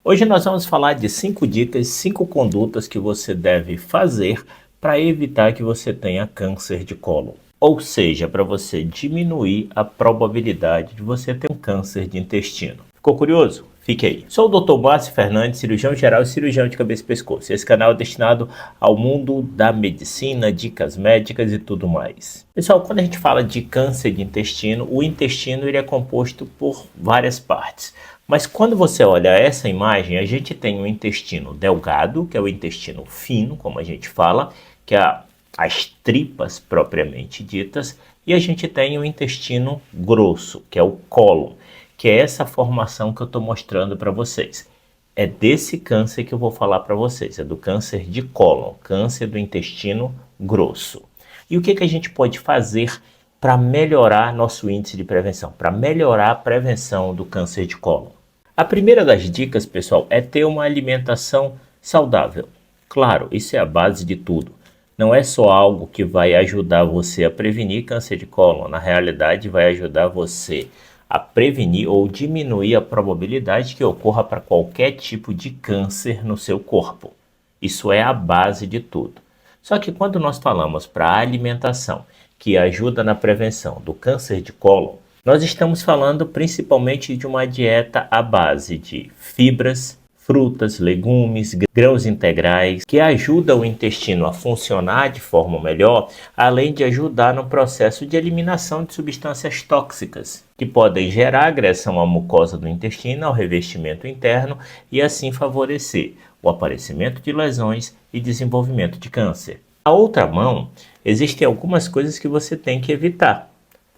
Hoje nós vamos falar de 5 dicas, 5 condutas que você deve fazer para evitar que você tenha câncer de cólon. Ou seja, para você diminuir a probabilidade de você ter um câncer de intestino. Ficou curioso? Fique aí. Sou o Dr. Márcio Fernandes, cirurgião geral e cirurgião de cabeça e pescoço. Esse canal é destinado ao mundo da medicina, dicas médicas e tudo mais. Pessoal, quando a gente fala de câncer de intestino, o intestino ele é composto por várias partes. Mas quando você olha essa imagem, a gente tem um intestino delgado, que é o intestino fino, como a gente fala, que é as tripas propriamente ditas, e a gente tem o intestino grosso, que é o cólon, que é essa formação que eu estou mostrando para vocês. É desse câncer que eu vou falar para vocês, é do câncer de cólon, câncer do intestino grosso. E o que a gente pode fazer para melhorar nosso índice de prevenção, para melhorar a prevenção do câncer de cólon? A primeira das dicas, pessoal, é ter uma alimentação saudável. Claro, isso é a base de tudo. Não é só algo que vai ajudar você a prevenir câncer de cólon. Na realidade, vai ajudar você a prevenir ou diminuir a probabilidade que ocorra para qualquer tipo de câncer no seu corpo. Isso é a base de tudo. Só que quando nós falamos para a alimentação, que ajuda na prevenção do câncer de cólon, nós estamos falando principalmente de uma dieta à base de fibras, frutas, legumes, grãos integrais, que ajuda o intestino a funcionar de forma melhor, além de ajudar no processo de eliminação de substâncias tóxicas, que podem gerar agressão à mucosa do intestino, ao revestimento interno e assim favorecer o aparecimento de lesões e desenvolvimento de câncer. A outra mão, existem algumas coisas que você tem que evitar.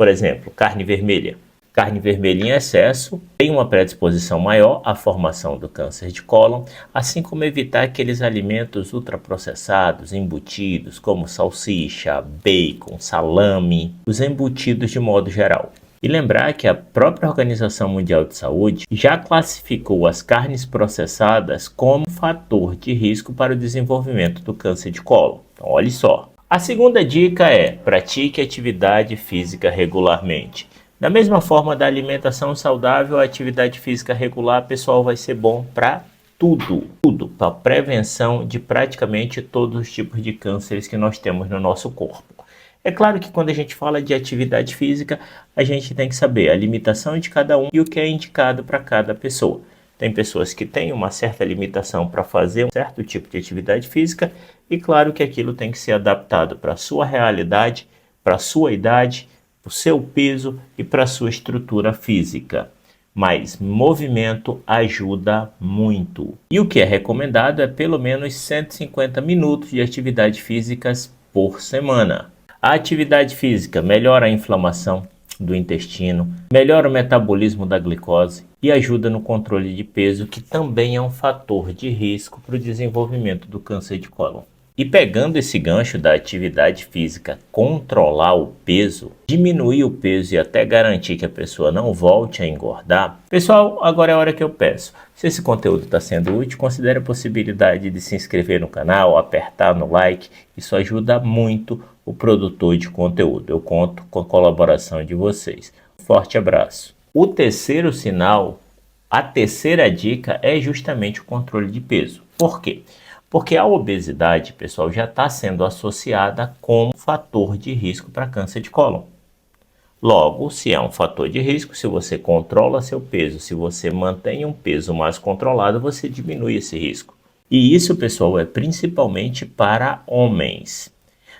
Por exemplo, carne vermelha. Carne vermelha em excesso tem uma predisposição maior à formação do câncer de cólon, assim como evitar aqueles alimentos ultraprocessados, embutidos, como salsicha, bacon, salame, os embutidos de modo geral. E lembrar que a própria Organização Mundial de Saúde já classificou as carnes processadas como fator de risco para o desenvolvimento do câncer de cólon. Então, olhe só. A segunda dica é: pratique atividade física regularmente. Da mesma forma da alimentação saudável, a atividade física regular, pessoal, vai ser bom para tudo, para a prevenção de praticamente todos os tipos de cânceres que nós temos no nosso corpo. É claro que quando a gente fala de atividade física, a gente tem que saber a limitação de cada um e o que é indicado para cada pessoa. Tem pessoas que têm uma certa limitação para fazer um certo tipo de atividade física e claro que aquilo tem que ser adaptado para a sua realidade, para a sua idade, para o seu peso e para a sua estrutura física. Mas movimento ajuda muito. E o que é recomendado é pelo menos 150 minutos de atividades físicas por semana. A atividade física melhora a inflamação do intestino, melhora o metabolismo da glicose e ajuda no controle de peso, que também é um fator de risco para o desenvolvimento do câncer de cólon. E pegando esse gancho da atividade física, controlar o peso, diminuir o peso e até garantir que a pessoa não volte a engordar. Pessoal, agora é a hora que eu peço. Se esse conteúdo está sendo útil, considere a possibilidade de se inscrever no canal, apertar no like. Isso ajuda muito o produtor de conteúdo. Eu conto com a colaboração de vocês. Um forte abraço. O terceiro sinal, a terceira dica é justamente o controle de peso. Por quê? Porque a obesidade, pessoal, já está sendo associada como fator de risco para câncer de cólon. Logo, se é um fator de risco, se você controla seu peso, se você mantém um peso mais controlado, você diminui esse risco. E isso, pessoal, é principalmente para homens.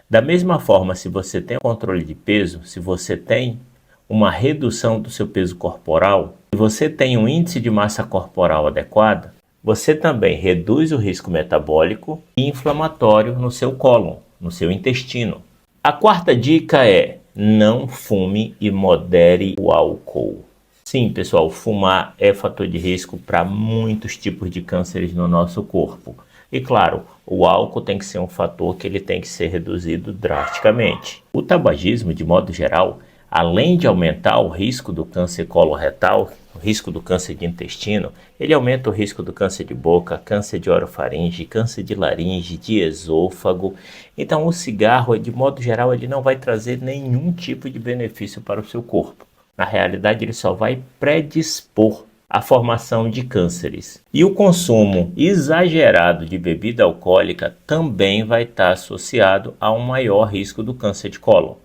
Da mesma forma, se você tem controle de peso, se você tem uma redução do seu peso corporal, se você tem um índice de massa corporal adequado, você também reduz o risco metabólico e inflamatório no seu cólon, no seu intestino. A quarta dica é: não fume e modere o álcool. Sim, pessoal, fumar é fator de risco para muitos tipos de cânceres no nosso corpo. E claro, o álcool tem que ser um fator que ele tem que ser reduzido drasticamente. O tabagismo, de modo geral, além de aumentar o risco do câncer coloretal, o risco do câncer de intestino, ele aumenta o risco do câncer de boca, câncer de orofaringe, câncer de laringe, de esôfago. Então o cigarro, de modo geral, ele não vai trazer nenhum tipo de benefício para o seu corpo. Na realidade, ele só vai predispor a formação de cânceres. E o consumo exagerado de bebida alcoólica também vai estar associado a um maior risco do câncer de cólon.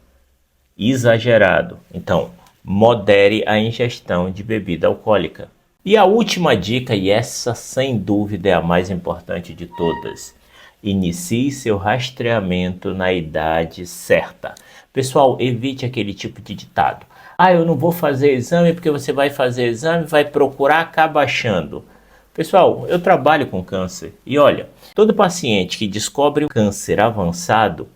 Exagerado. Então, modere a ingestão de bebida alcoólica. E a última dica, e essa sem dúvida é a mais importante de todas: inicie seu rastreamento na idade certa. Pessoal, evite aquele tipo de ditado: eu não vou fazer exame porque você vai fazer exame, vai procurar, acaba achando. Pessoal, eu trabalho com câncer e olha, todo paciente que descobre um câncer avançado,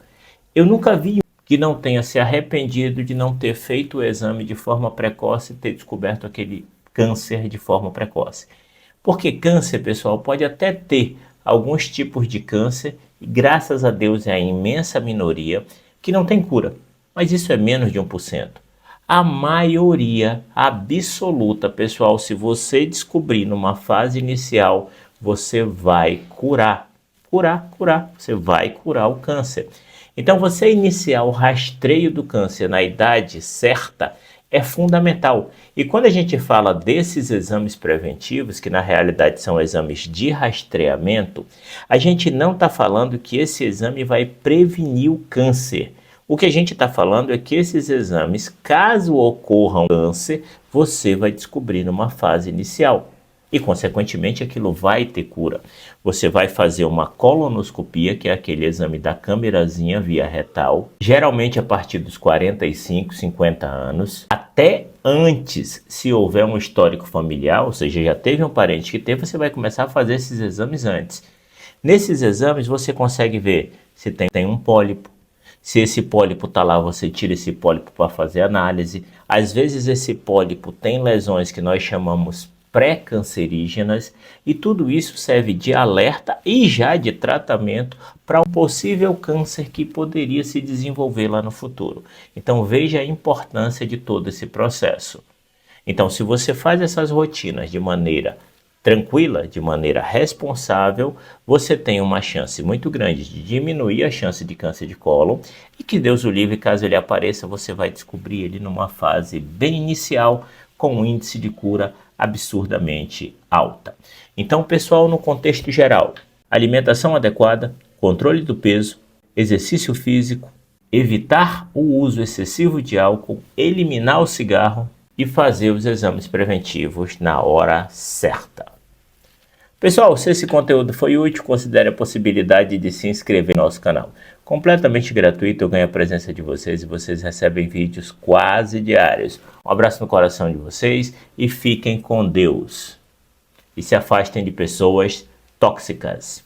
eu nunca vi que não tenha se arrependido de não ter feito o exame de forma precoce e ter descoberto aquele câncer de forma precoce. Porque câncer, pessoal, pode até ter alguns tipos de câncer, e graças a Deus é a imensa minoria, que não tem cura. Mas isso é menos de 1%. A maioria absoluta, pessoal, se você descobrir numa fase inicial, você vai curar. Você vai curar o câncer. Então, você iniciar o rastreio do câncer na idade certa é fundamental. E quando a gente fala desses exames preventivos, que na realidade são exames de rastreamento, a gente não está falando que esse exame vai prevenir o câncer. O que a gente está falando é que esses exames, caso ocorra um câncer, você vai descobrir numa fase inicial. E, consequentemente, aquilo vai ter cura. Você vai fazer uma colonoscopia, que é aquele exame da câmerazinha via retal, geralmente a partir dos 45, 50 anos. Até antes, se houver um histórico familiar, ou seja, já teve um parente que teve, você vai começar a fazer esses exames antes. Nesses exames, você consegue ver se tem um pólipo. Se esse pólipo está lá, você tira esse pólipo para fazer análise. Às vezes, esse pólipo tem lesões que nós chamamos pré-cancerígenas, e tudo isso serve de alerta e já de tratamento para um possível câncer que poderia se desenvolver lá no futuro. Então veja a importância de todo esse processo. Então, se você faz essas rotinas de maneira tranquila, de maneira responsável, você tem uma chance muito grande de diminuir a chance de câncer de cólon, e que Deus o livre, caso ele apareça, você vai descobrir ele numa fase bem inicial, com um índice de cura absurdamente alta. Então, pessoal, no contexto geral, alimentação adequada, controle do peso, exercício físico, evitar o uso excessivo de álcool, eliminar o cigarro e fazer os exames preventivos na hora certa. Pessoal, se esse conteúdo foi útil, considere a possibilidade de se inscrever no nosso canal. Completamente gratuito, eu ganho a presença de vocês e vocês recebem vídeos quase diários. Um abraço no coração de vocês e fiquem com Deus. E se afastem de pessoas tóxicas.